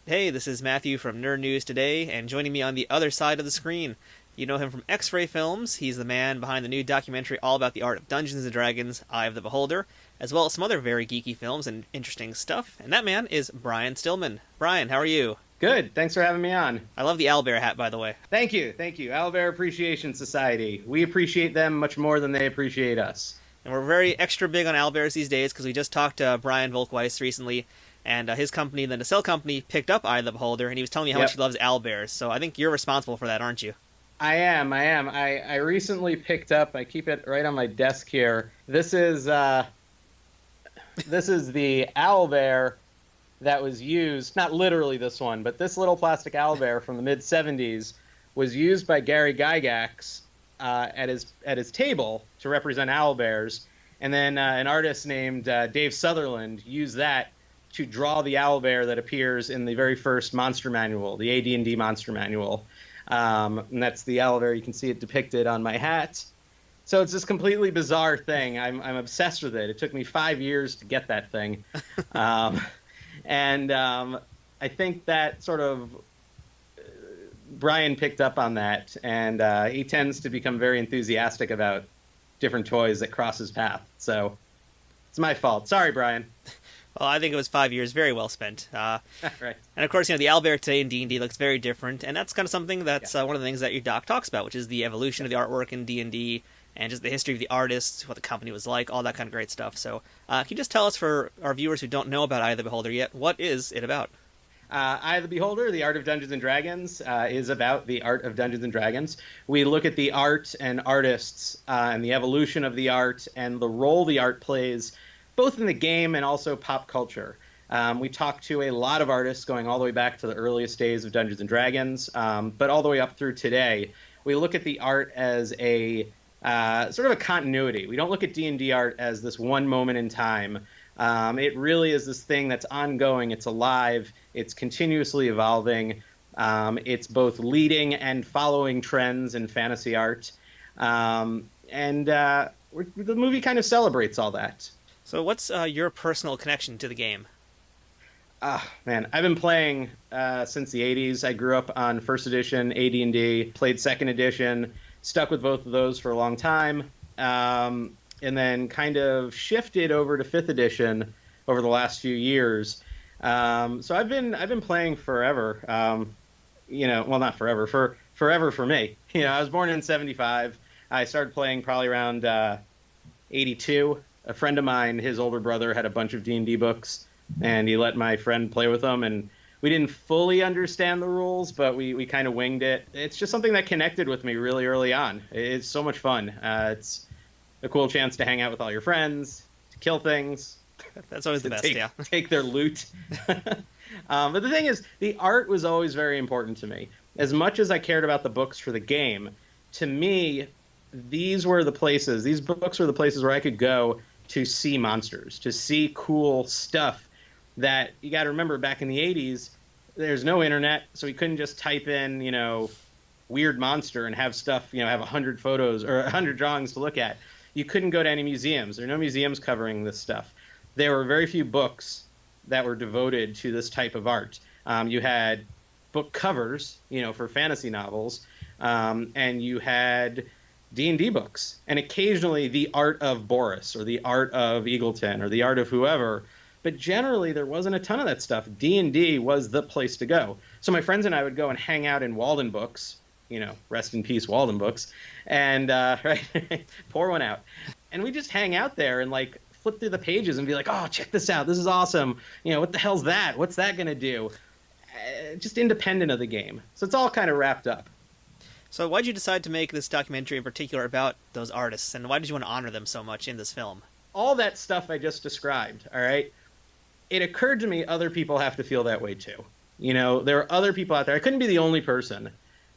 Hey, this is Matthew from Nerd News Today, and joining me on the other side of the screen, you know him from X-Ray Films. He's the man behind the new documentary all about the art of Dungeons & Dragons, Eye of the Beholder, as well as some other very geeky films and interesting stuff. And that man is Brian Stillman. Brian, how are you? Good. Thanks for having me on. I love the owlbear hat, by the way. Thank you. Thank you. Owlbear Appreciation Society. We appreciate them much more than they appreciate us. And we're very extra big on owlbears these days because we just talked to Brian Volk-Weiss recently, and his company, the Nacelle Company, picked up Eye of the Beholder, and he was telling me how much he loves owlbears. So I think you're responsible for that, aren't you? I am. I recently picked up, I keep it right on my desk here. This is the owlbear that was used, not literally this one, but this little plastic owlbear from the mid-'70s was used by Gary Gygax at his table to represent owlbears. And then an artist named Dave Sutherland used that to draw the owlbear that appears in the very first monster manual, the AD&D monster manual. And that's the owlbear. You can see it depicted on my hat. So it's this completely bizarre thing. I'm obsessed with it. It took me 5 years to get that thing. And I think that sort of Brian picked up on that, and he tends to become very enthusiastic about different toys that cross his path. So it's my fault. Sorry, Brian. Well, I think it was 5 years very well spent. Right. And of course, the owlbear today in D&D looks very different, and that's kind of something that's one of the things that your doc talks about, which is the evolution of the artwork in D&D, and just the history of the artists, what the company was like, all that kind of great stuff. So can you just tell us, for our viewers who don't know about Eye of the Beholder yet, what is it about? Eye of the Beholder, the art of Dungeons & Dragons, is about the art of Dungeons & Dragons. We look at the art and artists and the evolution of the art and the role the art plays, both in the game and also pop culture. We talk to a lot of artists going all the way back to the earliest days of Dungeons & Dragons, but all the way up through today. We look at the art as a sort of a continuity. We don't look at D&D art as this one moment in time. It really is this thing that's ongoing. It's alive. It's continuously evolving. It's both leading and following trends in fantasy art. The movie kind of celebrates all that. So what's your personal connection to the game? Man, I've been playing since the 80s. I grew up on first edition AD&D, played second edition, stuck with both of those for a long time, and then kind of shifted over to fifth edition over the last few years. So I've been playing forever. Well, not forever, forever for me. I was born in 75. I started playing probably around 82. A friend of mine, his older brother, had a bunch of D&D books, and he let my friend play with them, and we didn't fully understand the rules, but we kind of winged it. It's just something that connected with me really early on. It's so much fun. It's a cool chance to hang out with all your friends, to kill things. That's always the best, yeah. Take their loot. But the thing is, the art was always very important to me. As much as I cared about the books for the game, to me, these books were the places where I could go to see monsters, to see cool stuff that, you got to remember, back in the 80s, there's no internet, so we couldn't just type in, weird monster and have stuff, have 100 photos or 100 drawings to look at. You couldn't go to any museums. There are no museums covering this stuff. There were very few books that were devoted to this type of art. You had book covers, for fantasy novels, and you had D&D books, and occasionally the art of Boris or the art of Eagleton or the art of whoever, but generally there wasn't a ton of that stuff. D&D was the place to go. So my friends and I would go and hang out in Walden Books, rest in peace Walden Books, and pour one out. And we just hang out there and flip through the pages and be like, oh, check this out. This is awesome. What the hell's that? What's that going to do? Just independent of the game. So it's all kind of wrapped up. So why did you decide to make this documentary in particular about those artists, and why did you want to honor them so much in this film? All that stuff I just described, all right? It occurred to me other people have to feel that way too. There are other people out there. I couldn't be the only person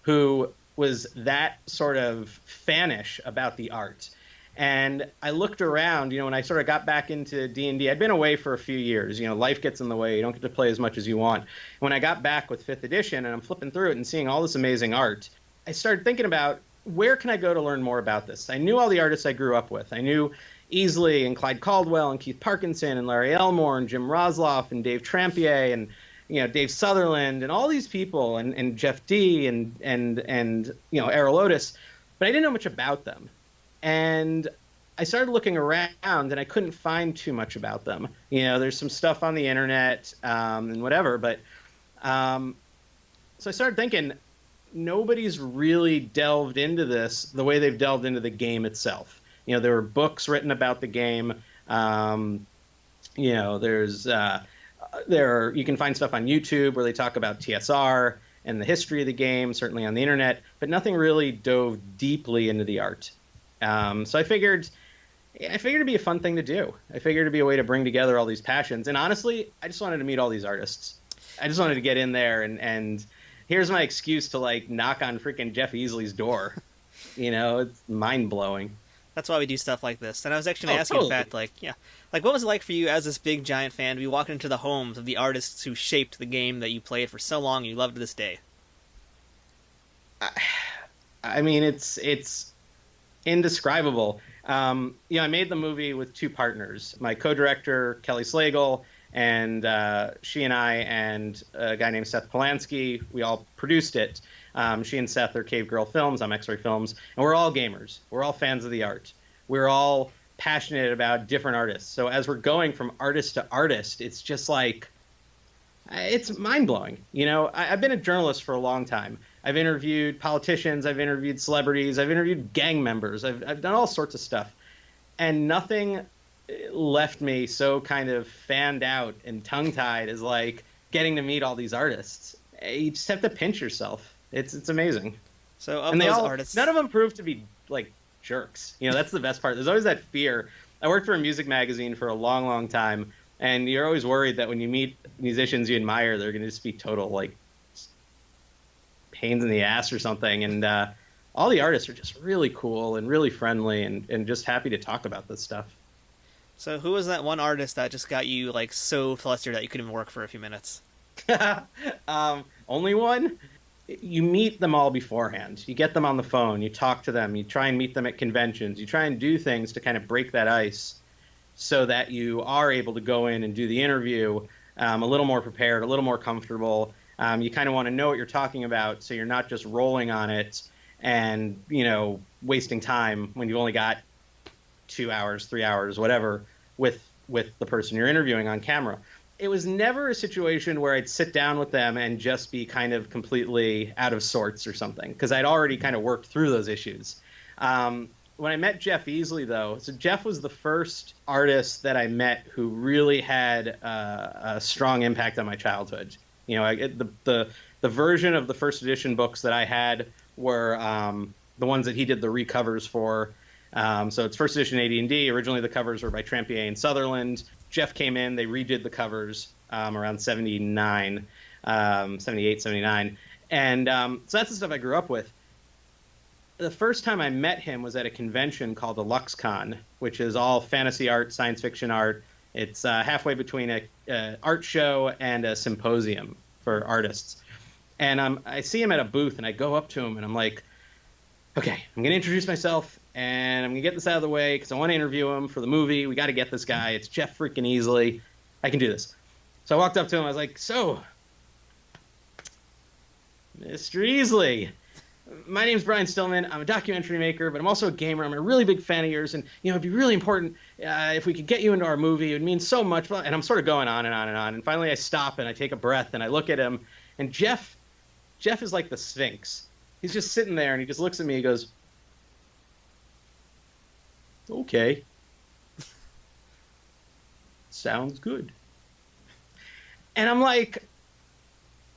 who was that sort of fanish about the art. And I looked around, when I sort of got back into D&D, I'd been away for a few years. Life gets in the way. You don't get to play as much as you want. When I got back with 5th edition and I'm flipping through it and seeing all this amazing art, I started thinking about, where can I go to learn more about this? I knew all the artists I grew up with. I knew Easley and Clyde Caldwell and Keith Parkinson and Larry Elmore and Jim Rosloff and Dave Trampier and Dave Sutherland and all these people and Jeff D and Errol Otis, but I didn't know much about them. And I started looking around and I couldn't find too much about them. There's some stuff on the internet and whatever, but so I started thinking, nobody's really delved into this the way they've delved into the game itself. There were books written about the game. You can find stuff on YouTube where they talk about TSR and the history of the game, certainly on the internet, but nothing really dove deeply into the art. So I figured it'd be a fun thing to do. I figured it'd be a way to bring together all these passions. And honestly, I just wanted to meet all these artists. I just wanted to get in there and here's my excuse to knock on freaking Jeff Easley's door. It's mind blowing. That's why we do stuff like this. And I was actually going to ask you, in fact, what was it like for you as this big giant fan to be walking into the homes of the artists who shaped the game that you played for so long and you love to this day? I mean, it's indescribable. I made the movie with two partners, my co-director Kelly Slagle, and she and I and a guy named Seth Polanski. We all produced it. She and Seth are Cave Girl Films. I'm X-Ray Films, and we're all gamers. We're all fans of the art. We're all passionate about different artists. So as we're going from artist to artist, it's just it's mind blowing. I've been a journalist for a long time. I've interviewed politicians. I've interviewed celebrities. I've interviewed gang members. I've done all sorts of stuff, and nothing left me so kind of fanned out and tongue-tied as getting to meet all these artists. You just have to pinch yourself. It's amazing. So of those artists, none of them proved to be jerks. That's the best part. There's always that fear. I worked for a music magazine for a long, long time, and you're always worried that when you meet musicians you admire, they're going to just be total pains in the ass or something. And all the artists are just really cool and really friendly and just happy to talk about this stuff. So who was that one artist that just got you so flustered that you couldn't even work for a few minutes? Only one? You meet them all beforehand. You get them on the phone. You talk to them. You try and meet them at conventions. You try and do things to kind of break that ice so that you are able to go in and do the interview a little more prepared, a little more comfortable. You kind of want to know what you're talking about so you're not just rolling on it and, wasting time when you've only got 2 hours, 3 hours, whatever, with the person you're interviewing on camera. It was never a situation where I'd sit down with them and just be kind of completely out of sorts or something, because I'd already kind of worked through those issues. When I met Jeff Easley, though, so Jeff was the first artist that I met who really had a strong impact on my childhood. The version of the first edition books that I had were the ones that he did the recovers for. So it's first edition AD&D. Originally, the covers were by Trampier and Sutherland. Jeff came in, they redid the covers around 78, 79. And so that's the stuff I grew up with. The first time I met him was at a convention called the LuxCon, which is all fantasy art, science fiction art. It's halfway between a art show and a symposium for artists. And I see him at a booth, and I go up to him, and I'm like, okay, I'm going to introduce myself, and I'm going to get this out of the way because I want to interview him for the movie. We got to get this guy. It's Jeff freaking Easley. I can do this. So I walked up to him. I was like, so, Mr. Easley, my name's Brian Stillman. I'm a documentary maker, but I'm also a gamer. I'm a really big fan of yours, and it'd be really important if we could get you into our movie. It would mean so much. And I'm sort of going on and on and on. And finally I stop and I take a breath and I look at him, and Jeff is like the Sphinx. He's just sitting there and he just looks at me. He goes, okay. Sounds good. And I'm like,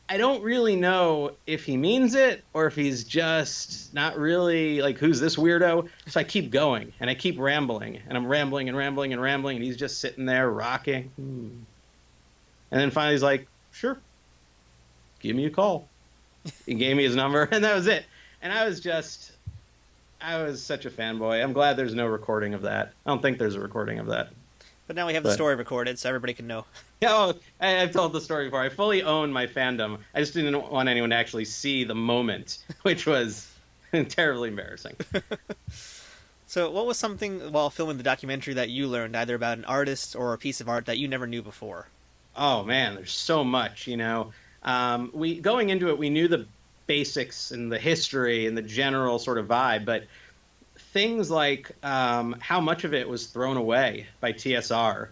I don't really know if he means it or if he's just not really who's this weirdo? So I keep going and I keep rambling, and I'm rambling and rambling and rambling, and he's just sitting there rocking. And then finally he's like, sure, give me a call. He gave me his number, and that was it. And I was such a fanboy. I'm glad there's no recording of that. I don't think there's a recording of that. But now we have the story recorded, so everybody can know. Yeah, I've told the story before. I fully own my fandom. I just didn't want anyone to actually see the moment, which was terribly embarrassing. So what was something while filming the documentary that you learned, either about an artist or a piece of art that you never knew before? Oh man, there's so much, we going into it, we knew the basics and the history and the general sort of vibe, but things like how much of it was thrown away by TSR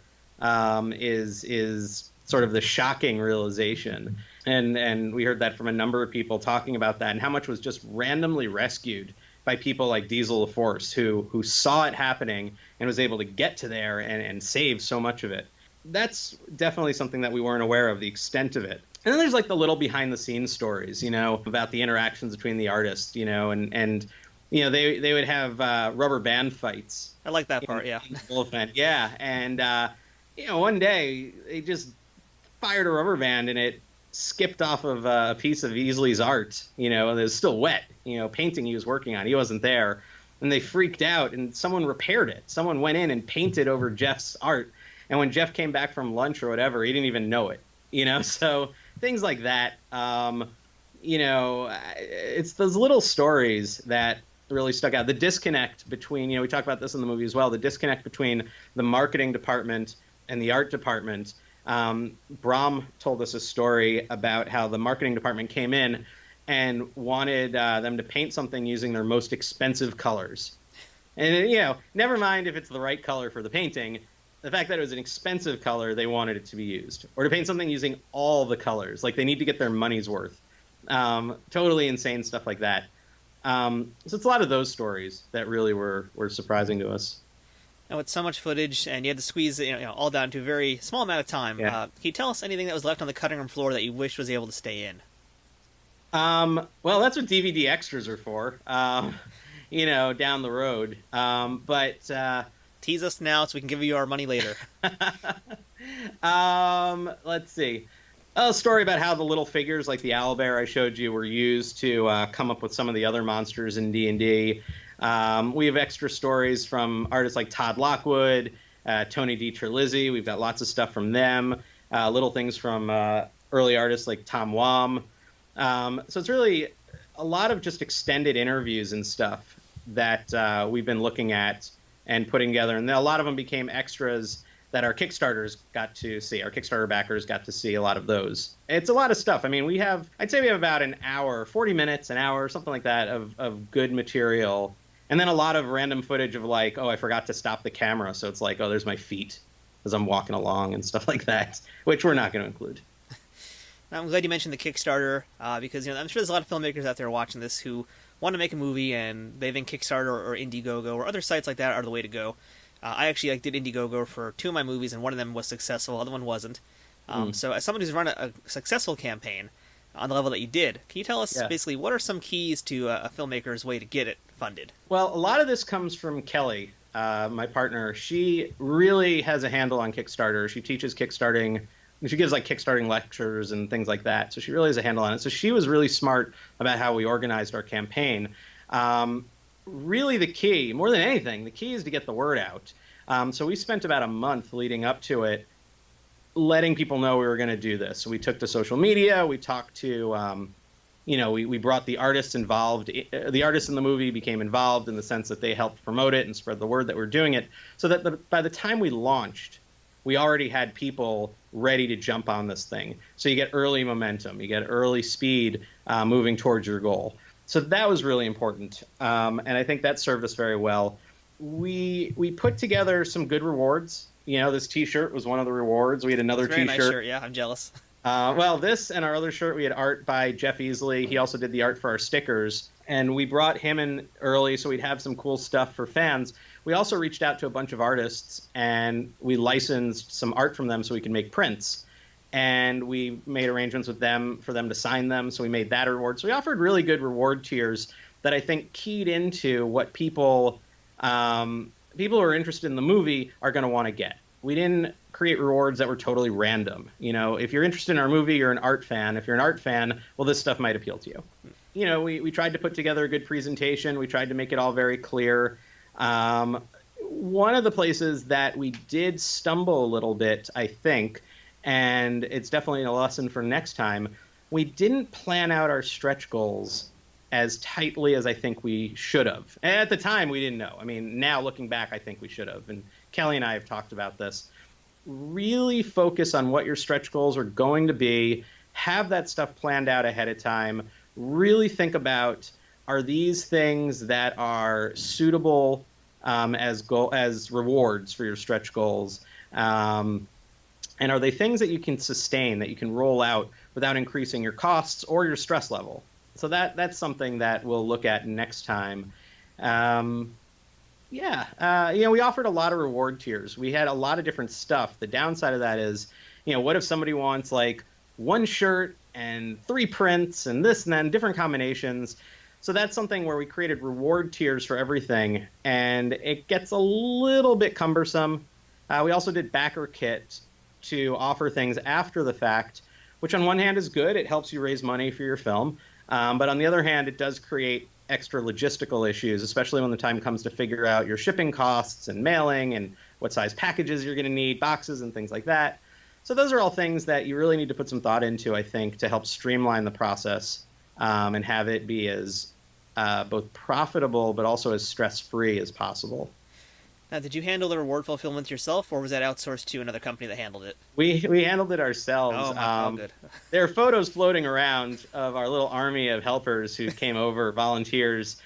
is sort of the shocking realization, and we heard that from a number of people talking about that, and how much was just randomly rescued by people like Diesel of Force, who saw it happening and was able to get to there and save so much of it. That's definitely something that we weren't aware of, the extent of it. And then there's like the little behind the scenes stories, about the interactions between the artists, and they would have rubber band fights. I like that part, yeah. Yeah, and one day they just fired a rubber band and it skipped off of a piece of Easley's art, and it was still wet, painting he was working on. He wasn't there, and they freaked out, and someone repaired it. Someone went in and painted over Jeff's art, and when Jeff came back from lunch or whatever, he didn't even know it, So things like that, it's those little stories that really stuck out. The disconnect between, we talk about this in the movie as well, the disconnect between the marketing department and the art department. Brom told us a story about how the marketing department came in and wanted them to paint something using their most expensive colors. And, never mind if it's the right color for the painting, the fact that it was an expensive color, they wanted it to be used. Or to paint something using all the colors. Like, they need to get their money's worth. Totally insane stuff like that. So it's a lot of those stories that really were surprising to us. And with so much footage, and you had to squeeze it, all down to a very small amount of time. Yeah. Can you tell us anything that was left on the cutting room floor that you wish was able to stay in? Well, that's what DVD extras are for, down the road. But tease us now so we can give you our money later. Let's see. A story about how the little figures like the owlbear I showed you were used to come up with some of the other monsters in D&D. We have extra stories from artists like Todd Lockwood, Tony D. Terlizzi. We've got lots of stuff from them. Little things from early artists like Tom Wam. So it's really a lot of just extended interviews and stuff that we've been looking at and putting together. And a lot of them became extras that our Kickstarters got to see. Our Kickstarter backers got to see a lot of those. It's a lot of stuff. I mean, I'd say we have about an hour, 40 minutes, an hour, something like that of good material. And then a lot of random footage of like, oh, I forgot to stop the camera. So it's like, oh, there's my feet as I'm walking along and stuff like that, which we're not going to include. I'm glad you mentioned the Kickstarter because I'm sure there's a lot of filmmakers out there watching this who want to make a movie and they think Kickstarter or Indiegogo or other sites like that are the way to go. I actually did Indiegogo for 2 of my movies, and one of them was successful, the other one wasn't. So as someone who's run a successful campaign on the level that you did, can you tell us basically what are some keys to a filmmaker's way to get it funded? Well, a lot of this comes from Kelly, my partner. She really has a handle on Kickstarter. She teaches Kickstarting. She gives like Kickstarting lectures and things like that. So she really has a handle on it. So she was really smart about how we organized our campaign. Really the key, more than anything, the key is to get the word out. So we spent about a month leading up to it, letting people know we were going to do this. So we took to social media. We talked to, we brought the artists involved. The artists in the movie became involved in the sense that they helped promote it and spread the word that we're doing it. So that by the time we launched, we already had people ready to jump on this thing. So you get early momentum, you get early speed moving towards your goal. So that was really important, and I think that served us very well. We put together some good rewards. This T-shirt was one of the rewards. We had another It's a very T-shirt. nice shirt, yeah, I'm jealous. Well, this and our other shirt, we had art by Jeff Easley. He also did the art for our stickers, and we brought him in early so we'd have some cool stuff for fans. We also reached out to a bunch of artists, and we licensed some art from them so we could make prints. And we made arrangements with them for them to sign them, so we made that a reward. So we offered really good reward tiers that I think keyed into what people who are interested in the movie are going to want to get. We didn't create rewards that were totally random. If you're interested in our movie, you're an art fan. If you're an art fan, well, this stuff might appeal to you. We tried to put together a good presentation. We tried to make it all very clear. One of the places that we did stumble a little bit, I think, and it's definitely a lesson for next time, we didn't plan out our stretch goals as tightly as I think we should have. And at the time, we didn't know. I mean, now looking back, I think we should have. And Kelly and I have talked about this. really focus on what your stretch goals are going to be, have that stuff planned out ahead of time, really think about, are these things that are suitable as rewards for your stretch goals? And are they things that you can sustain, that you can roll out without increasing your costs or your stress level? So that's something that we'll look at next time. We offered a lot of reward tiers. We had a lot of different stuff. The downside of that is, what if somebody wants like one shirt and 3 prints and this and then different combinations? So that's something where we created reward tiers for everything, and it gets a little bit cumbersome. We also did backer kit to offer things after the fact, which on one hand is good. It helps you raise money for your film. But on the other hand, it does create extra logistical issues, especially when the time comes to figure out your shipping costs and mailing and what size packages you're going to need, boxes and things like that. So those are all things that you really need to put some thought into, I think, to help streamline the process and have it be as both profitable but also as stress-free as possible. Now, did you handle the reward fulfillment yourself, or was that outsourced to another company that handled it? We handled it ourselves. Oh, good. There are photos floating around of our little army of helpers who came over, volunteers.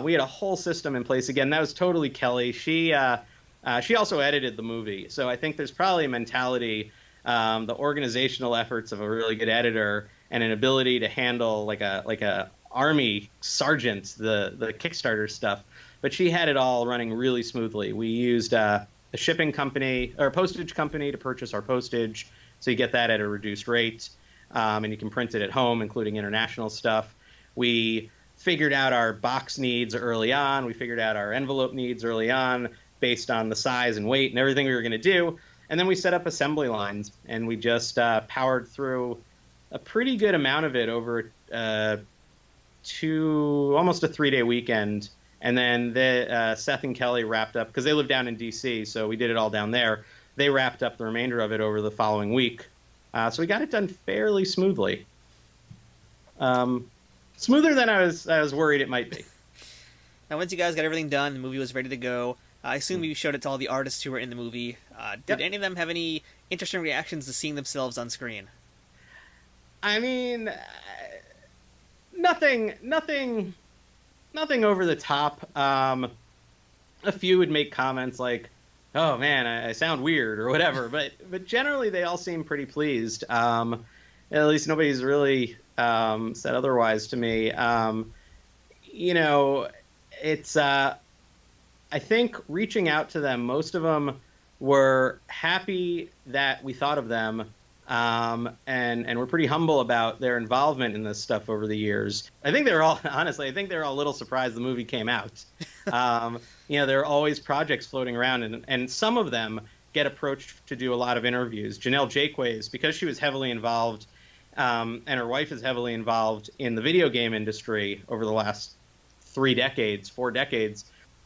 We had a whole system in place. Again, that was totally Kelly. She also edited the movie, so I think there's probably a mentality, the organizational efforts of a really good editor, and an ability to handle like a army sergeant the Kickstarter stuff. But she had it all running really smoothly. We used a shipping company or a postage company to purchase our postage, so you get that at a reduced rate, and you can print it at home, including international stuff. We figured out our box needs early on. We figured out our envelope needs early on based on the size and weight and everything we were going to do. And then we set up assembly lines, and we just powered through a pretty good amount of it over almost a 3-day weekend. And then Seth and Kelly wrapped up, because they live down in D.C., so we did it all down there. They wrapped up the remainder of it over the following week. So we got it done fairly smoothly. Smoother than I was worried it might be. Now, once you guys got everything done, the movie was ready to go, I assume you showed it to all the artists who were in the movie. Did any of them have any interesting reactions to seeing themselves on screen? I mean, nothing over the top. A few would make comments like, "Oh man, I sound weird" or whatever. But generally, they all seem pretty pleased. At least nobody's really said otherwise to me. It's I think reaching out to them, most of them were happy that we thought of them. And we're pretty humble about their involvement in this stuff over the years. I think they're all a little surprised the movie came out. There are always projects floating around, and some of them get approached to do a lot of interviews. Janelle Jakeways, because she was heavily involved, and her wife is heavily involved in the video game industry over the last 4 decades,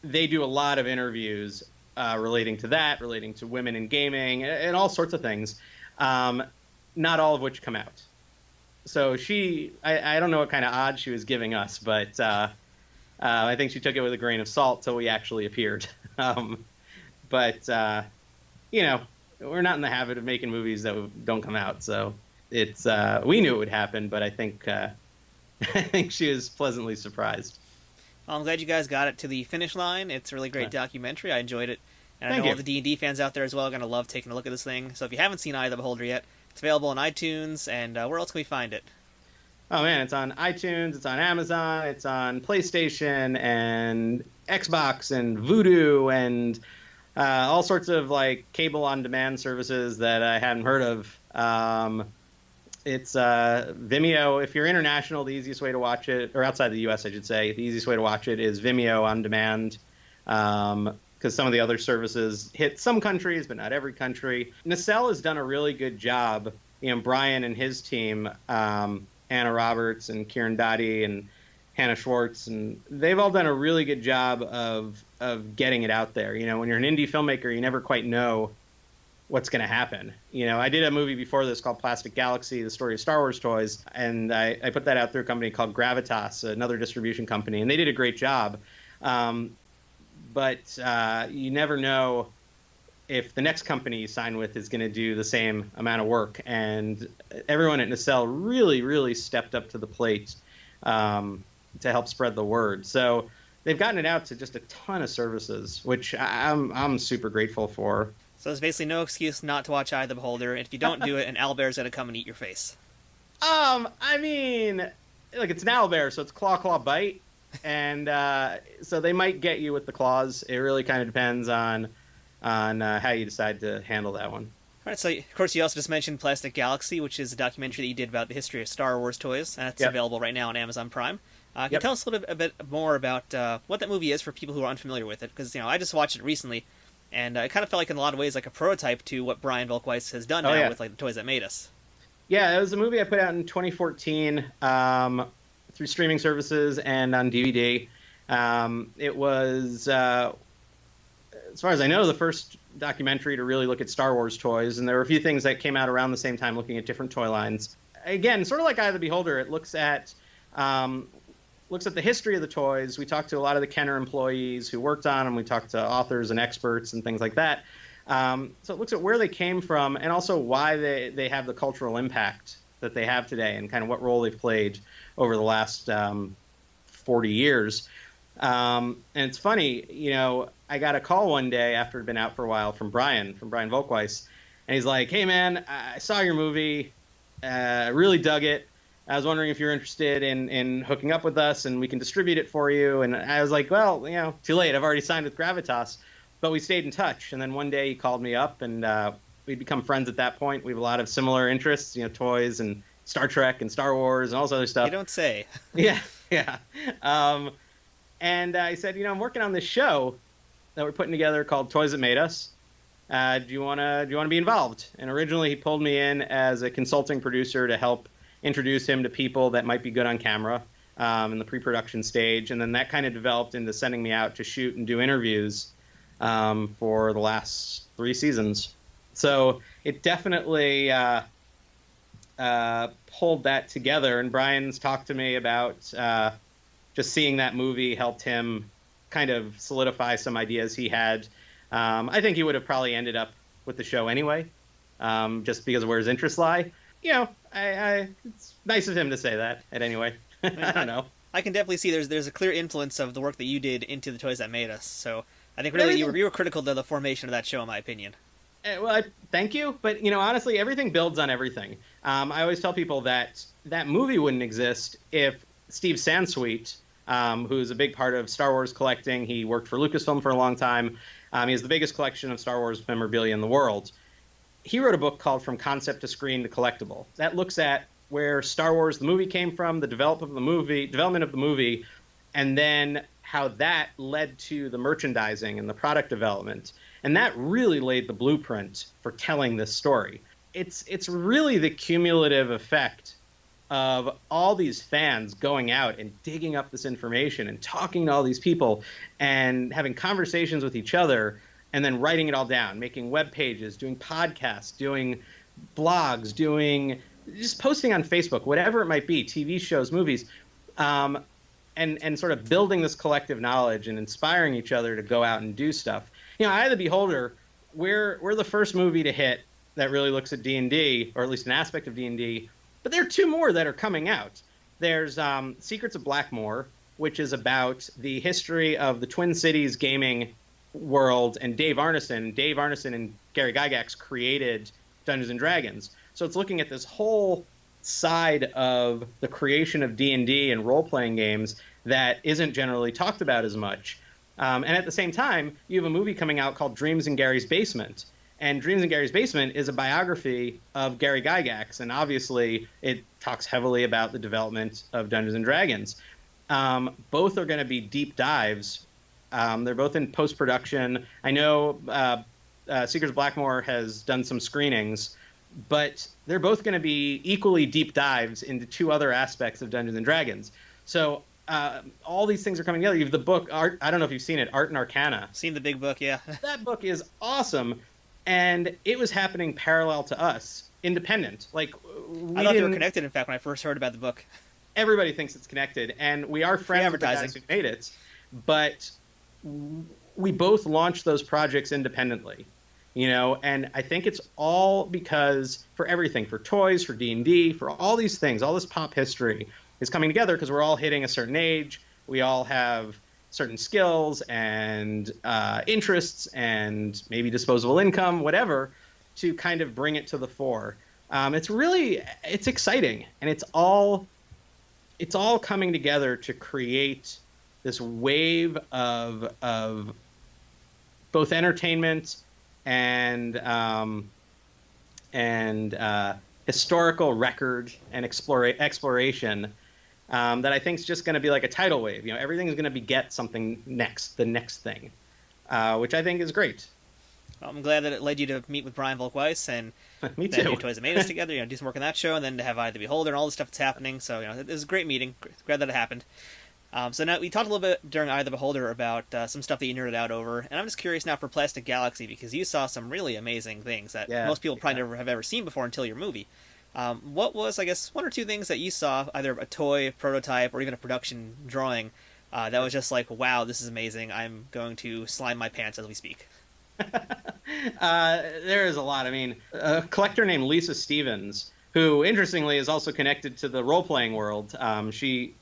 they do a lot of interviews relating to that, relating to women in gaming, and all sorts of things. Not all of which come out. So I don't know what kind of odds she was giving us, but I think she took it with a grain of salt till we actually appeared. But we're not in the habit of making movies that don't come out, so it's we knew it would happen, but I think she was pleasantly surprised. Well, I'm glad you guys got it to the finish line. It's a really great documentary. I enjoyed it. And I know all the D&D fans out there as well are going to love taking a look at this thing. So if you haven't seen Eye of the Beholder yet, it's available on iTunes, and where else can we find it? Oh, man, it's on iTunes, it's on Amazon, it's on PlayStation, and Xbox, and Vudu, and all sorts of, cable on-demand services that I hadn't heard of. It's Vimeo. If you're international, the easiest way to watch it, or outside the U.S., I should say, the easiest way to watch it is Vimeo on demand, because some of the other services hit some countries, but not every country. Nacelle has done a really good job. Brian and his team, Anna Roberts and Kieran Dottie and Hannah Schwartz, and they've all done a really good job of getting it out there. When you're an indie filmmaker, you never quite know what's going to happen. I did a movie before this called Plastic Galaxy, the story of Star Wars toys, and I put that out through a company called Gravitas, another distribution company, and they did a great job. But you never know if the next company you sign with is going to do the same amount of work. And everyone at Nacelle really, really stepped up to the plate to help spread the word. So they've gotten it out to just a ton of services, which I'm super grateful for. So there's basically no excuse not to watch Eye of the Beholder, and if you don't do it, an owlbear's going to come and eat your face. I mean, look, it's an owlbear, so it's claw, bite. And so they might get you with the claws. It really kind of depends on how you decide to handle that one. All right, so of course you also just mentioned Plastic Galaxy, which is a documentary that you did about the history of Star Wars toys, and that's available right now on Amazon Prime. Can you tell us a bit more about what that movie is for people who are unfamiliar with it? Because I just watched it recently, and it kind of felt like in a lot of ways like a prototype to what Brian Volk-Weiss has done with like the toys that made us. Yeah, it was a movie I put out in 2014 through streaming services and on DVD. It was, as far as I know, the first documentary to really look at Star Wars toys, and there were a few things that came out around the same time looking at different toy lines. Again, sort of like Eye of the Beholder, it looks at the history of the toys. We talked to a lot of the Kenner employees who worked on them. We talked to authors and experts and things like that. So it looks at where they came from and also why they have the cultural impact that they have today and kind of what role they've played over the last 40 years. And it's funny, I got a call one day after it had been out for a while from Brian Volk-Weiss, and he's like, "Hey man, I saw your movie, really dug it. I was wondering if you're interested in hooking up with us and we can distribute it for you." And I was like, well, too late. I've already signed with Gravitas, but we stayed in touch. And then one day he called me up and we'd become friends at that point. We have a lot of similar interests, toys and Star Trek and Star Wars and all this other stuff. You don't say. Yeah. And I said, I'm working on this show that we're putting together called Toys That Made Us. Do you want to be involved? And originally he pulled me in as a consulting producer to help introduce him to people that might be good on camera in the pre-production stage. And then that kind of developed into sending me out to shoot and do interviews for the last 3 seasons. So it definitely pulled that together. And Brian's talked to me about just seeing that movie helped him kind of solidify some ideas he had. I think he would have probably ended up with the show anyway, just because of where his interests lie. It's nice of him to say that. And anyway, I don't know. I can definitely see there's a clear influence of the work that you did into the Toys That Made Us. So I think really you were critical to the formation of that show, in my opinion. Well, thank you. But, honestly, everything builds on everything. I always tell people that movie wouldn't exist if Steve Sansweet, who's a big part of Star Wars collecting, he worked for Lucasfilm for a long time. He has the biggest collection of Star Wars memorabilia in the world. He wrote a book called From Concept to Screen to Collectible. That looks at where Star Wars, the movie, came from, the development of the movie, and then how that led to the merchandising and the product development. And that really laid the blueprint for telling this story. It's really the cumulative effect of all these fans going out and digging up this information and talking to all these people and having conversations with each other and then writing it all down, making web pages, doing podcasts, doing blogs, just posting on Facebook, whatever it might be, TV shows, movies, and sort of building this collective knowledge and inspiring each other to go out and do stuff. Eye of the Beholder, we're the first movie to hit that really looks at D&D, or at least an aspect of D&D, but there are 2 more that are coming out. There's Secrets of Blackmoor, which is about the history of the Twin Cities gaming world, and Dave Arneson and Gary Gygax created Dungeons and Dragons. So it's looking at this whole side of the creation of D&D and role-playing games that isn't generally talked about as much. And at the same time, you have a movie coming out called Dreams in Gary's Basement. And Dreams in Gary's Basement is a biography of Gary Gygax, and obviously it talks heavily about the development of Dungeons and Dragons. Both are going to be deep dives. They're both in post-production. I know Secrets of Blackmoor has done some screenings, but they're both going to be equally deep dives into 2 other aspects of Dungeons and Dragons. So all these things are coming together. You have the book, Art, I don't know if you've seen it, Art and Arcana. Seen the big book, yeah. That book is awesome, and it was happening parallel to us, independent. Like, I thought they were connected, in fact, when I first heard about the book. Everybody thinks it's connected, and we are friends with the guys who made it, but we both launched those projects independently. And I think it's all because for everything, for toys, for D&D, for all these things, all this pop history is coming together because we're all hitting a certain age. We all have certain skills and interests and maybe disposable income, whatever, to kind of bring it to the fore. It's exciting, and it's all coming together to create this wave of both entertainment and historical record and exploration that I think is just going to be like a tidal wave. Everything is going to beget something next, the next thing, which I think is great. Well, I'm glad that it led you to meet with Brian Volk-Weiss and Me then too. do Toys That Made Us together, do some work on that show, and then to have Eye of the Beholder and all the stuff that's happening. So, it was a great meeting. Glad that it happened. So now we talked a little bit during Eye of the Beholder about some stuff that you nerded out over, and I'm just curious now for Plastic Galaxy, because you saw some really amazing things that most people probably never have ever seen before until your movie. What was, I guess, one or two things that you saw, either a toy, prototype, or even a production drawing, that was just like, wow, this is amazing, I'm going to slime my pants as we speak? There is a lot. I mean, a collector named Lisa Stevens, who, interestingly, is also connected to the role-playing world. She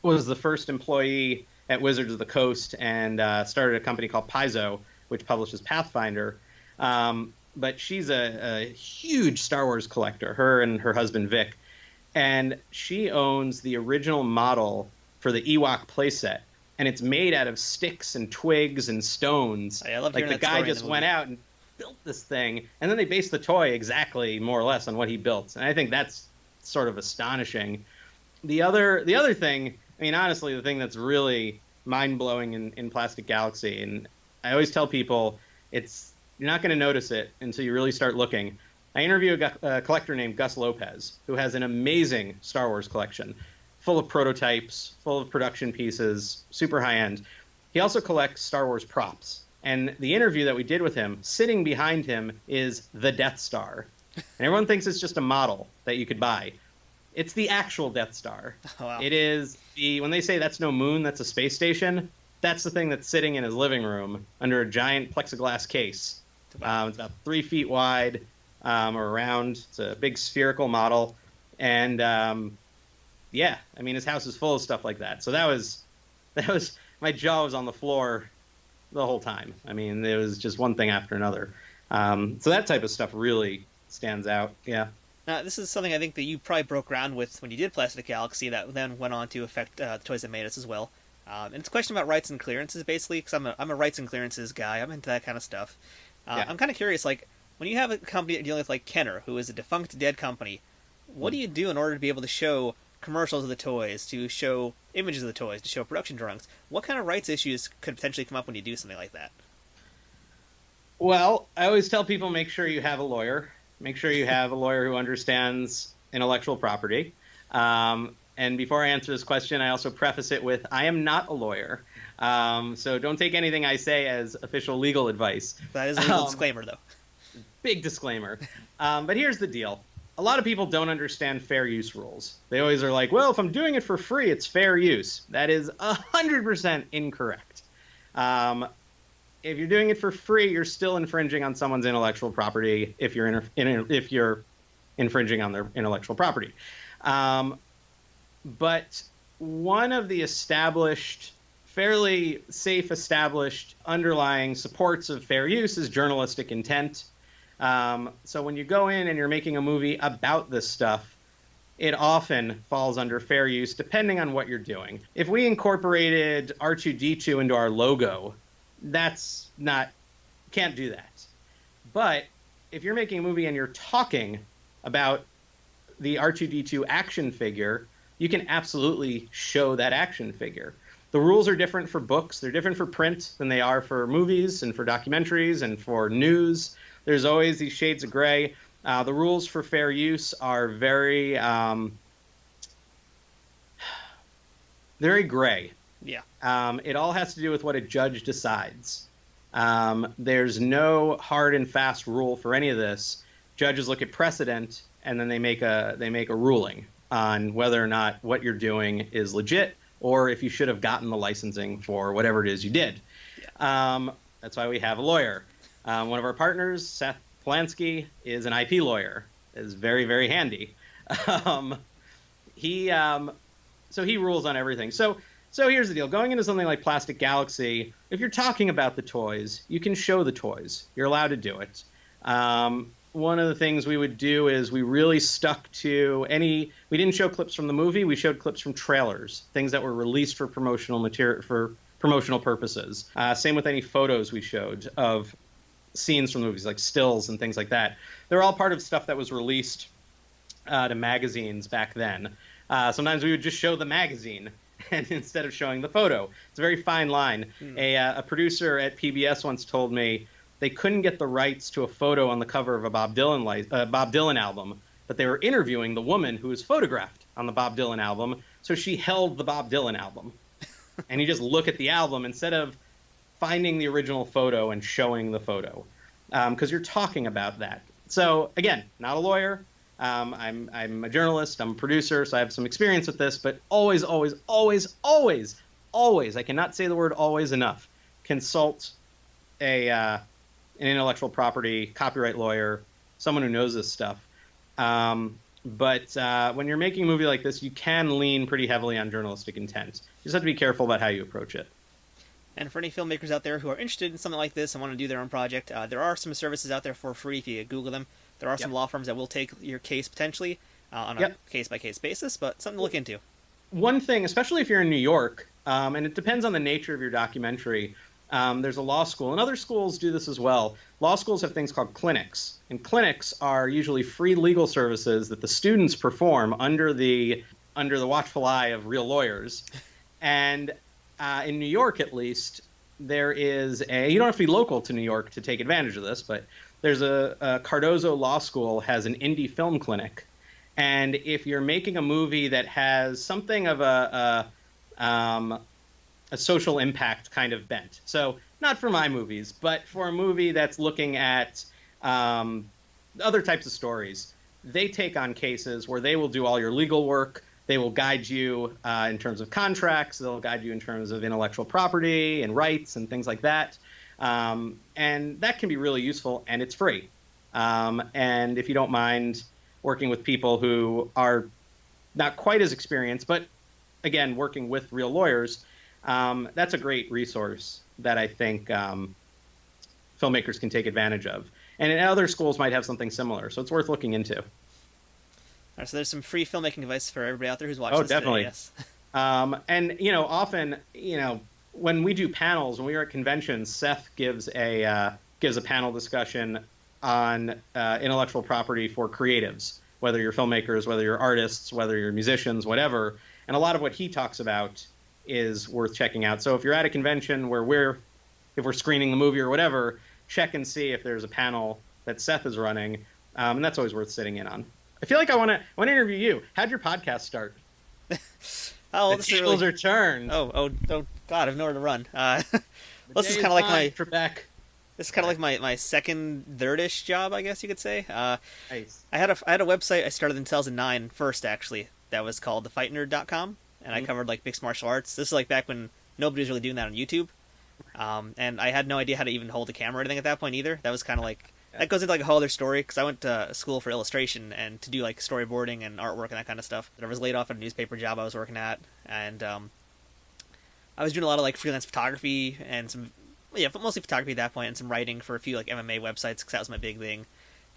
was the first employee at Wizards of the Coast and started a company called Paizo, which publishes Pathfinder. But she's a huge Star Wars collector, her and her husband Vic. And she owns the original model for the Ewok playset. And it's made out of sticks and twigs and stones. I love like the guy just went out and built this thing, and then they based the toy exactly, more or less, on what he built. And I think that's sort of astonishing. The other thing, I mean, honestly, the thing that's really mind-blowing in Plastic Galaxy, and I always tell people, you're not going to notice it until you really start looking. I interview a collector named Gus Lopez, who has an amazing Star Wars collection, full of prototypes, full of production pieces, super high-end. He also collects Star Wars props. And the interview that we did with him, sitting behind him is the Death Star. And everyone thinks it's just a model that you could buy. It's the actual Death Star. Oh, wow. It is when they say that's no moon, that's a space station, that's the thing that's sitting in his living room under a giant plexiglass case. Wow. It's about 3 feet wide or around. It's a big spherical model. And yeah, I mean, his house is full of stuff like that. So that was my jaw was on the floor the whole time. I mean, it was just one thing after another. So that type of stuff really stands out. Yeah. This is something I think that you probably broke ground with when you did Plastic Galaxy, that then went on to affect the Toys That Made Us as well. And it's a question about rights and clearances, basically, because I'm a rights and clearances guy. I'm into that kind of stuff. Yeah. I'm kind of curious, like, when you have a company dealing with, like, Kenner, who is a defunct, dead company, what do you do in order to be able to show commercials of the toys, to show images of the toys, to show production drawings? What kind of rights issues could potentially come up when you do something like that? Well, I always tell people, make sure you have a lawyer. Make sure you have a lawyer who understands intellectual property. And before I answer this question, I also preface it with, I am not a lawyer. So don't take anything I say as official legal advice. That is a legal disclaimer, though. Big disclaimer. But here's the deal. A lot of people don't understand fair use rules. They always are like, well, if I'm doing it for free, it's fair use. That is 100% incorrect. If you're doing it for free, you're still infringing on someone's intellectual property if you're infringing on their intellectual property. But one of the fairly safe established underlying supports of fair use is journalistic intent. So when you go in and you're making a movie about this stuff, it often falls under fair use, depending on what you're doing. If we incorporated R2-D2 into our logo, can't do that. But if you're making a movie and you're talking about the R2-D2 action figure, you can absolutely show that action figure. The rules are different for books. They're different for print than they are for movies and for documentaries and for news. There's always these shades of gray. The rules for fair use are very gray. Yeah. It all has to do with what a judge decides. There's no hard and fast rule for any of this. Judges look at precedent, and then they make a ruling on whether or not what you're doing is legit, or if you should have gotten the licensing for whatever it is you did. Yeah. That's why we have a lawyer. One of our partners, Seth Polanski, is an IP lawyer. Is very, very handy. Um, so he rules on everything. So here's the deal. Going into something like Plastic Galaxy, if you're talking about the toys, you can show the toys. You're allowed to do it. One of the things we would do is we really stuck to we didn't show clips from the movie. We showed clips from trailers, things that were released for promotional material, for promotional purposes. Same with any photos we showed of scenes from the movies, like stills and things like that. They're all part of stuff that was released to magazines back then. Sometimes we would just show the magazine and instead of showing the photo. It's a very fine line. A producer at PBS once told me they couldn't get the rights to a photo on the cover of a Bob Dylan album, but they were interviewing the woman who was photographed on the Bob Dylan album, so she held the Bob Dylan album. And you just look at the album instead of finding the original photo and showing the photo, because you're talking about that. So again, not a lawyer. I'm a journalist. I'm a producer, so I have some experience with this. But always, always, always, always, always, I cannot say the word always enough. Consult an intellectual property copyright lawyer, someone who knows this stuff. But when you're making a movie like this, you can lean pretty heavily on journalistic intent. You just have to be careful about how you approach it. And for any filmmakers out there who are interested in something like this and want to do their own project, there are some services out there for free if you Google them. There are some law firms that will take your case potentially on a case-by-case basis, but something to look into. One thing, especially if you're in New York, and it depends on the nature of your documentary, there's a law school, and other schools do this as well. Law schools have things called clinics, and clinics are usually free legal services that the students perform under the watchful eye of real lawyers. And in New York, at least, there is you don't have to be local to New York to take advantage of this, but there's a Cardozo Law School has an indie film clinic. And if you're making a movie that has something of a social impact kind of bent, so not for my movies, but for a movie that's looking at other types of stories, they take on cases where they will do all your legal work. They will guide you in terms of contracts. They'll guide you in terms of intellectual property and rights and things like that. And that can be really useful, and it's free. And if you don't mind working with people who are not quite as experienced, but again, working with real lawyers, that's a great resource that I think filmmakers can take advantage of. And other schools might have something similar, so it's worth looking into. All right, so there's some free filmmaking advice for everybody out there who's watching this definitely. today, yes. And, often, when we do panels, when we are at conventions, Seth gives a panel discussion on intellectual property for creatives, whether you're filmmakers, whether you're artists, whether you're musicians, whatever. And a lot of what he talks about is worth checking out. So if you're at a convention where if we're screening the movie or whatever, check and see if there's a panel that Seth is running, and that's always worth sitting in on. I feel like I want to interview you. How'd your podcast start? Oh, the tables are turned. Oh, God, I've nowhere to run. This is kind of like my second, third-ish job, I guess you could say. Nice. I had a website I started in 2009 first, actually, that was called thefightnerd.com, and I covered like mixed martial arts. This is like back when nobody was really doing that on YouTube, and I had no idea how to even hold a camera or anything at that point either. That was kind of like that goes into like a whole other story, because I went to school for illustration and to do like storyboarding and artwork and that kind of stuff. I was laid off at a newspaper job I was working at, and I was doing a lot of like freelance photography and mostly photography at that point, and some writing for a few like MMA websites, because that was my big thing.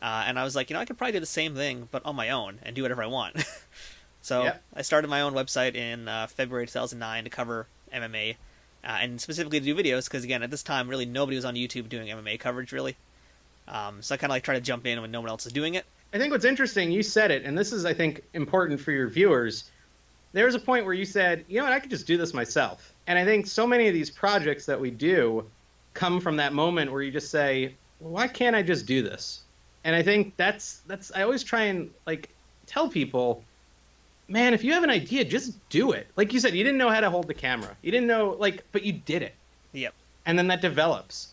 And I was like, I could probably do the same thing but on my own and do whatever I want. So I started my own website in February 2009 to cover MMA, and specifically to do videos, because again, at this time, really nobody was on YouTube doing MMA coverage, really. So I kind of like try to jump in when no one else is doing it. I think what's interesting, you said it, and this is, I think, important for your viewers. There was a point where you said, I could just do this myself. And I think so many of these projects that we do come from that moment where you just say, well, why can't I just do this? And I think that's I always try and like tell people, man, if you have an idea, just do it. Like you said, you didn't know how to hold the camera. You didn't know, but you did it. Yep. And then that develops.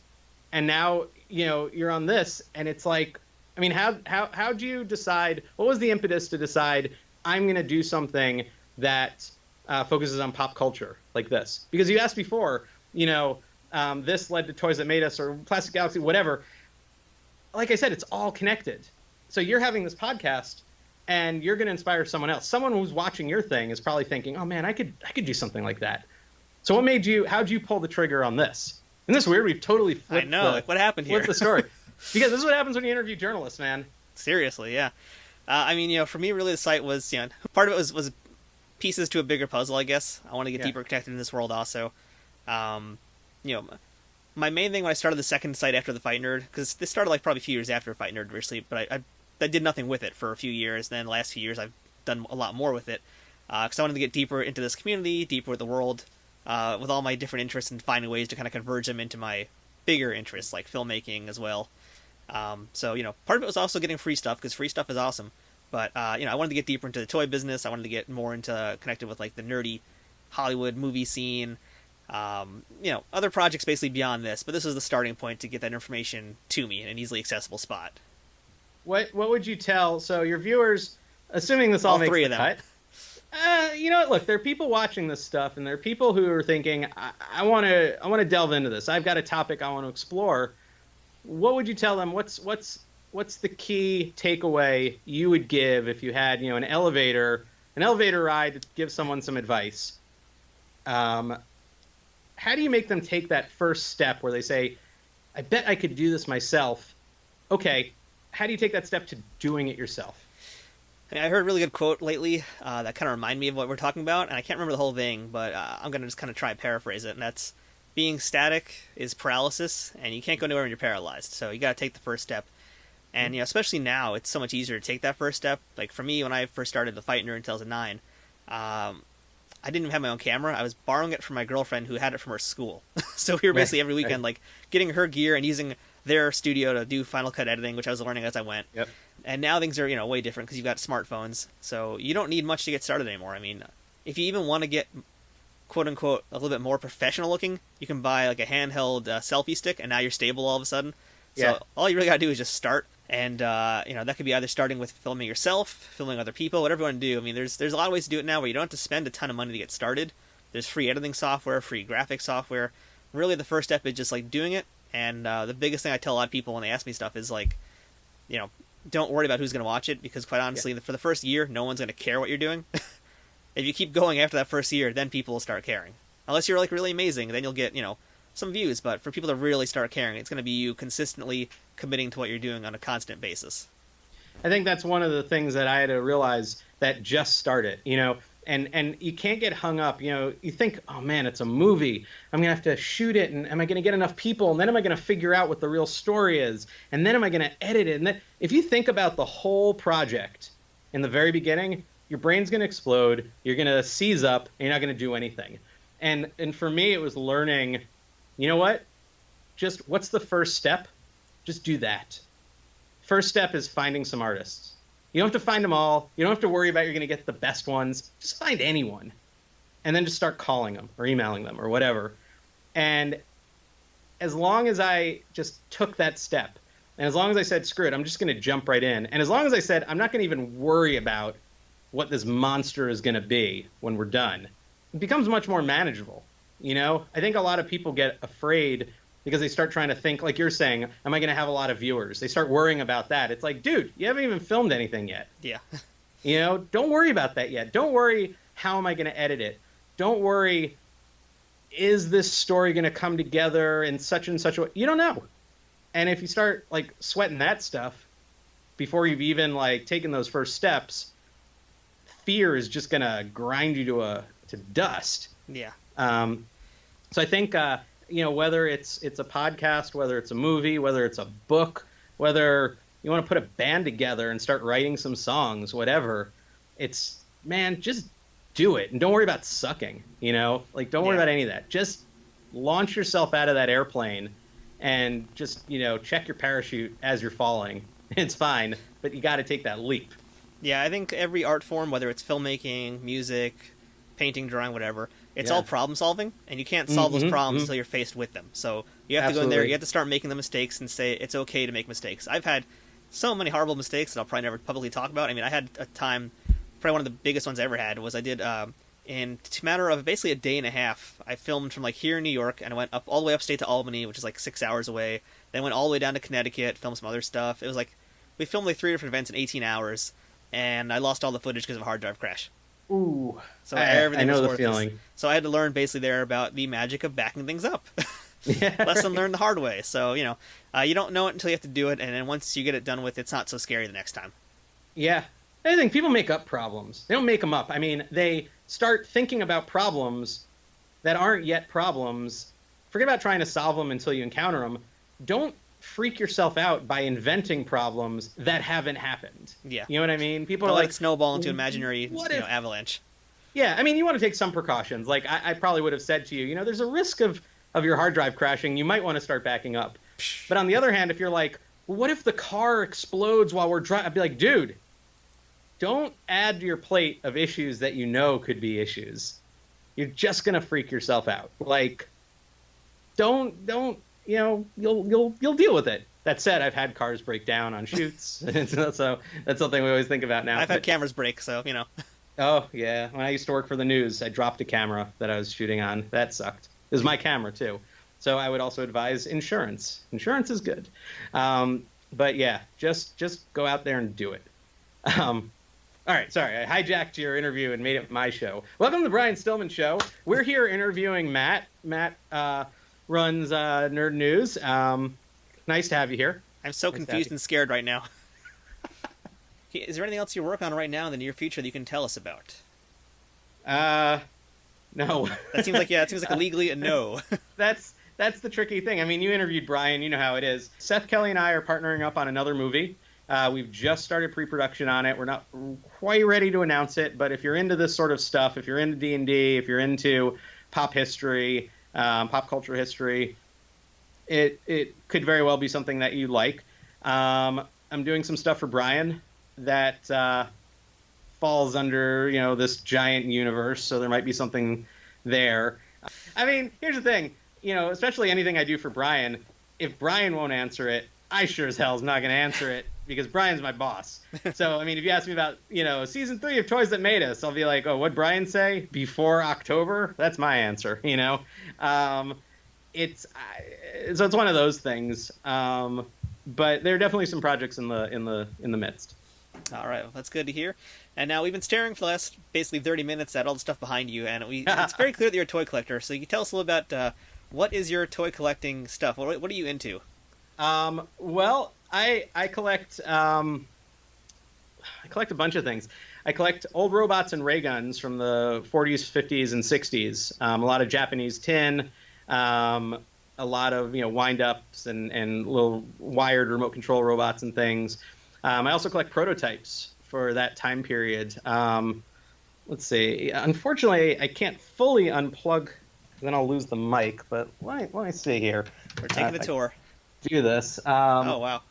And now, you're on this, and it's like, I mean, how'd you decide, what was the impetus to decide I'm going to do something that focuses on pop culture like this? Because you asked before, this led to Toys That Made Us or Plastic Galaxy, whatever. like I said, it's all connected. So you're having this podcast, and you're going to inspire someone else. Someone who's watching your thing is probably thinking, "Oh man, I could do something like that." So what made you? How'd you pull the trigger on this? Isn't this weird? We've totally flipped. I know. Like, what happened here? Flipped the story. Because this is what happens when you interview journalists, man. Seriously, yeah. I mean, for me, really, the site was, part of it was pieces to a bigger puzzle, I guess. I want to get deeper connected in this world also. My main thing when I started the second site after the Fight Nerd, because this started like probably a few years after Fight Nerd, obviously, but I did nothing with it for a few years, and then the last few years I've done a lot more with it, because I wanted to get deeper into this community, deeper with the world, with all my different interests, and finding ways to kind of converge them into my bigger interests, like filmmaking as well. So, part of it was also getting free stuff, because free stuff is awesome. But, I wanted to get deeper into the toy business. I wanted to get more into connected with, like, the nerdy Hollywood movie scene. Other projects basically beyond this. But this was the starting point to get that information to me in an easily accessible spot. What would you tell? So your viewers, assuming this all makes three the of them. cut, you know what? Look, there are people watching this stuff, and there are people who are thinking, I want to delve into this. I've got a topic I want to explore. What would you tell them? What's the key takeaway you would give if you had, an elevator ride to give someone some advice? How do you make them take that first step where they say, I bet I could do this myself? Okay, how do you take that step to doing it yourself? I heard a really good quote lately that kind of reminded me of what we're talking about, and I can't remember the whole thing, but I'm going to just kind of try and paraphrase it, and that's, being static is paralysis, and you can't go anywhere when you're paralyzed, so you got to take the first step. And, especially now, it's so much easier to take that first step. Like, for me, when I first started the Fight Nerd in 2009, I didn't even have my own camera. I was borrowing it from my girlfriend who had it from her school. So we were basically every weekend, like, getting her gear and using their studio to do Final Cut editing, which I was learning as I went. Yep. And now things are, way different because you've got smartphones. So you don't need much to get started anymore. I mean, if you even want to get, quote-unquote, a little bit more professional looking, you can buy, like, a handheld selfie stick, and now you're stable all of a sudden. So all you really got to do is just start. And, that could be either starting with filming yourself, filming other people, whatever you want to do. I mean, there's a lot of ways to do it now where you don't have to spend a ton of money to get started. There's free editing software, free graphic software. Really, the first step is just, like, doing it. And the biggest thing I tell a lot of people when they ask me stuff is, like, don't worry about who's going to watch it, because, quite honestly, for the first year, no one's going to care what you're doing. If you keep going after that first year, then people will start caring. Unless you're, like, really amazing, then you'll get, some views. But for people to really start caring, it's going to be you consistently committing to what you're doing on a constant basis. I think that's one of the things that I had to realize that just started, and you can't get hung up. You think, oh man, it's a movie. I'm going to have to shoot it. And am I going to get enough people? And then am I going to figure out what the real story is? And then am I going to edit it? And then if you think about the whole project in the very beginning, your brain's going to explode. You're going to seize up and you're not going to do anything. And for me, it was learning, you know what? Just what's the first step? Just do that. First step is finding some artists. You don't have to find them all. You don't have to worry about you're going to get the best ones. Just find anyone. And then just start calling them or emailing them or whatever. And as long as I just took that step, and as long as I said, screw it, I'm just going to jump right in. And as long as I said, I'm not going to even worry about what this monster is going to be when we're done, it becomes much more manageable. I think a lot of people get afraid because they start trying to think, like you're saying, am I going to have a lot of viewers? They start worrying about that. It's like, dude, you haven't even filmed anything yet. Yeah. Don't worry about that yet. Don't worry, how am I going to edit it? Don't worry, is this story going to come together in such and such a way? You don't know. And if you start, like, sweating that stuff before you've even, like, taken those first steps, fear is just going to grind you to dust. Yeah. So I think, whether it's a podcast, whether it's a movie, whether it's a book, whether you want to put a band together and start writing some songs, whatever, just do it. And don't worry about sucking, don't worry about any of that. Just launch yourself out of that airplane and just, check your parachute as you're falling. It's fine, but you got to take that leap. Yeah, I think every art form, whether it's filmmaking, music, painting, drawing, whatever, it's all problem solving, and you can't solve those problems until you're faced with them. So you have to go in there, you have to start making the mistakes and say it's okay to make mistakes. I've had so many horrible mistakes that I'll probably never publicly talk about. I mean, I had a time, probably one of the biggest ones I ever had was I did, in a matter of basically a day and a half, I filmed from, like, here in New York, and I went up all the way upstate to Albany, which is like 6 hours away, then went all the way down to Connecticut, filmed some other stuff. It was like, we filmed like 3 different events in 18 hours, and I lost all the footage because of a hard drive crash. Ooh. So everything I know was the worthless. feeling. So I had to learn basically there about the magic of backing things up. Yeah. Lesson learned the hard way. So, you don't know it until you have to do it, and then once you get it done with, it's not so scary the next time. Yeah. I think people make up problems. They don't make them up. I mean, they start thinking about problems that aren't yet problems. Forget about trying to solve them until you encounter them. Don't freak yourself out by inventing problems that haven't happened. Yeah. You know what I mean? People Don't are let like, it snowball into imaginary what if... avalanche. Yeah, I mean, you want to take some precautions. Like, I probably would have said to you, there's a risk of your hard drive crashing. You might want to start backing up. But on the other hand, if you're like, well, what if the car explodes while we're driving? I'd be like, dude, don't add to your plate of issues that you know could be issues. You're just going to freak yourself out. Like, don't, you'll deal with it. That said, I've had cars break down on shoots. So that's something we always think about now. I've had cameras break, so, Oh, yeah. When I used to work for the news, I dropped a camera that I was shooting on. That sucked. It was my camera, too. So I would also advise insurance. Insurance is good. But, yeah, just go out there and do it. All right, sorry. I hijacked your interview and made it my show. Welcome to the Brian Stillman Show. We're here interviewing Matt. Matt runs Nerd News. Nice to have you here. I'm so confused and scared right now. Is there anything else you work on right now in the near future that you can tell us about? No. It seems like legally a no. That's the tricky thing. I mean, you interviewed Brian. You know how it is. Seth Kelly and I are partnering up on another movie. We've just started pre-production on it. We're not quite ready to announce it, but if you're into this sort of stuff, if you're into D&D, if you're into pop history, pop culture history, it could very well be something that you like. I'm doing some stuff for Brian that falls under, this giant universe, so there might be something there. I mean, here's the thing, especially anything I do for Brian, if Brian won't answer it, I sure as hell is not going to answer it, because Brian's my boss. So, I mean, if you ask me about, season 3 of Toys That Made Us, I'll be like, oh, what'd Brian say? Before October? That's my answer, So it's one of those things. But there are definitely some projects in the midst. All right, well, that's good to hear. And now we've been staring for the last basically 30 minutes at all the stuff behind you, and it's very clear that you're a toy collector. So you can tell us a little about what is your toy collecting stuff? What are you into? Well, I collect a bunch of things. I collect old robots and ray guns from the 40s, 50s, and 60s. A lot of Japanese tin, a lot of wind-ups and little wired remote control robots and things. I also collect prototypes for that time period. Let's see. Unfortunately, I can't fully unplug, then I'll lose the mic. But let me see here. We're taking a tour. Do this. Oh wow.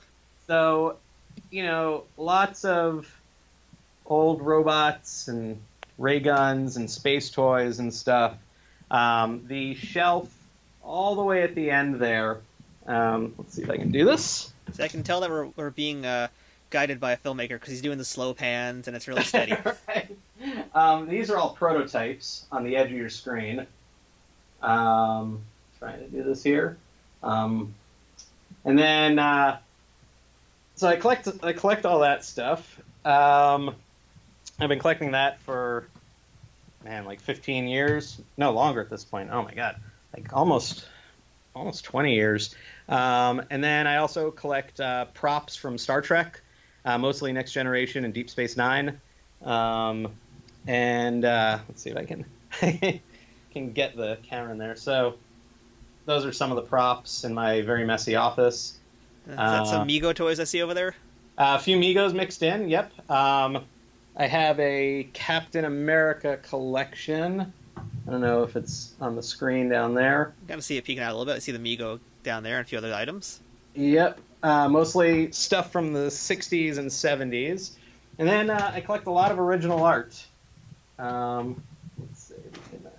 So, lots of old robots and ray guns and space toys and stuff. The shelf all the way at the end there. Let's see if I can do this. So I can tell that we're being guided by a filmmaker because he's doing the slow pans and it's really steady. Right. These are all prototypes on the edge of your screen. Trying to do this here. And then, so I collect all that stuff. I've been collecting that for, like 15 years. No, longer at this point. Oh my God. Like almost 20 years. And then I also collect props from Star Trek, mostly Next Generation and Deep Space Nine. And let's see if I can get the camera in there. So those are some of the props in my very messy office. Is that some Mego toys I see over there? A few Megos mixed in, yep. I have a Captain America collection. I don't know if it's on the screen down there. Got to see it peeking out a little bit. I see the Mego down there and a few other items. Yep. Mostly stuff from the 60s and 70s. And then I collect a lot of original art. Let's see if we can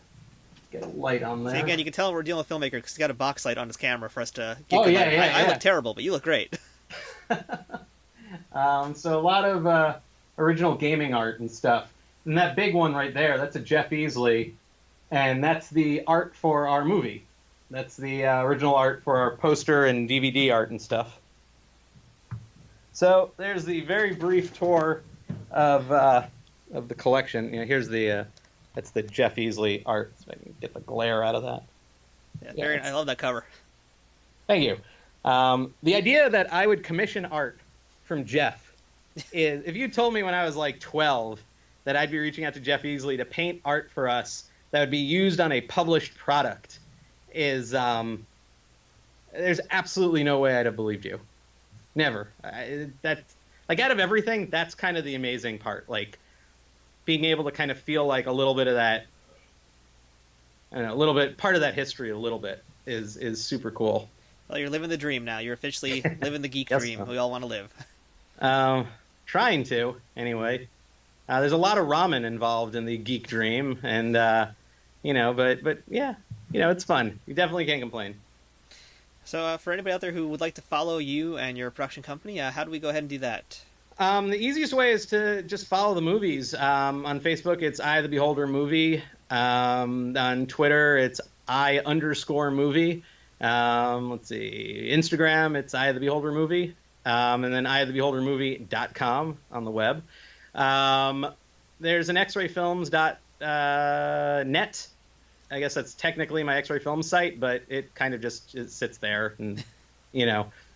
get a light on there. See, again, you can tell we're dealing with a filmmaker because he's got a box light on his camera for us to get good light. Yeah. I look terrible, but you look great. So a lot of original gaming art and stuff. And that big one right there, that's a Jeff Easley. And that's the art for our movie. That's the original art for our poster and DVD art and stuff. So there's the very brief tour of the collection. Here's the that's the Jeff Easley art. So I can get the glare out of that. Yeah, I love that cover. Thank you. The idea that I would commission art from Jeff is, if you told me when I was like 12 that I'd be reaching out to Jeff Easley to paint art for us that would be used on a published product, there's absolutely no way I'd have believed you. Never. Out of everything, that's kind of the amazing part. Like, being able to kind of feel like a little bit of that, I don't know, a little bit, part of that history a little bit is super cool. Well, you're living the dream now. You're officially living the geek dream So. we all want to live. Trying to, anyway. There's a lot of ramen involved in the geek dream, and, but yeah, it's fun. You definitely can't complain. So for anybody out there who would like to follow you and your production company, how do we go ahead and do that? The easiest way is to just follow the movies. On Facebook, it's Eye of the Beholder Movie. On Twitter, it's @I_movie. Let's see. Instagram, it's Eye of the Beholder Movie. And then eyeofthebeholdermovie.com on the web. There's an xrayfilms.net. I guess that's technically my X-Ray Film site, but it kind of just sits there, and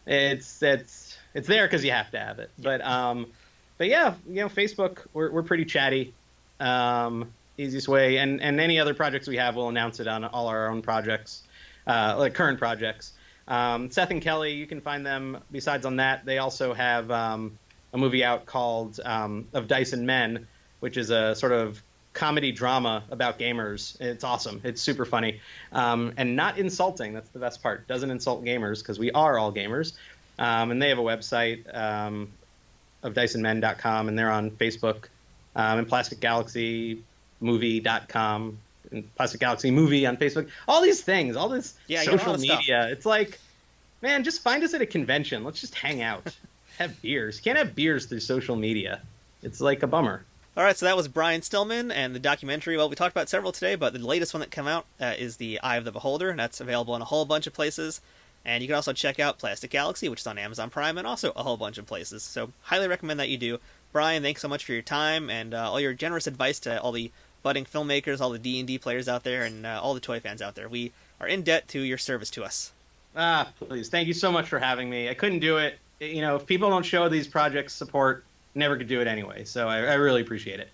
it's there because you have to have it. But yeah, Facebook, we're pretty chatty. Easiest way, and any other projects we have, we'll announce it on all our own projects, like current projects. Seth and Kelly, you can find them. Besides on that, they also have a movie out called Of Dice and Men, which is a sort of comedy drama about gamers. It's awesome. It's super funny, and not insulting. That's the best part. Doesn't insult gamers, because we are all gamers. And they have a website, ofdiceandmen.com, and they're on Facebook, and plasticgalaxymovie.com, and Plastic Galaxy Movie on Facebook. All these things, all this social media. Stuff. It's like, man, just find us at a convention. Let's just hang out, have beers. You can't have beers through social media. It's like a bummer. All right, so that was Brian Stillman and the documentary. Well, we talked about several today, but the latest one that came out is The Eye of the Beholder, and that's available in a whole bunch of places. And you can also check out Plastic Galaxy, which is on Amazon Prime, and also a whole bunch of places. So highly recommend that you do. Brian, thanks so much for your time and all your generous advice to all the budding filmmakers, all the D&D players out there, and all the toy fans out there. We are in debt to your service to us. Please. Thank you so much for having me. I couldn't do it. If people don't show these projects support, never could do it anyway. So I really appreciate it.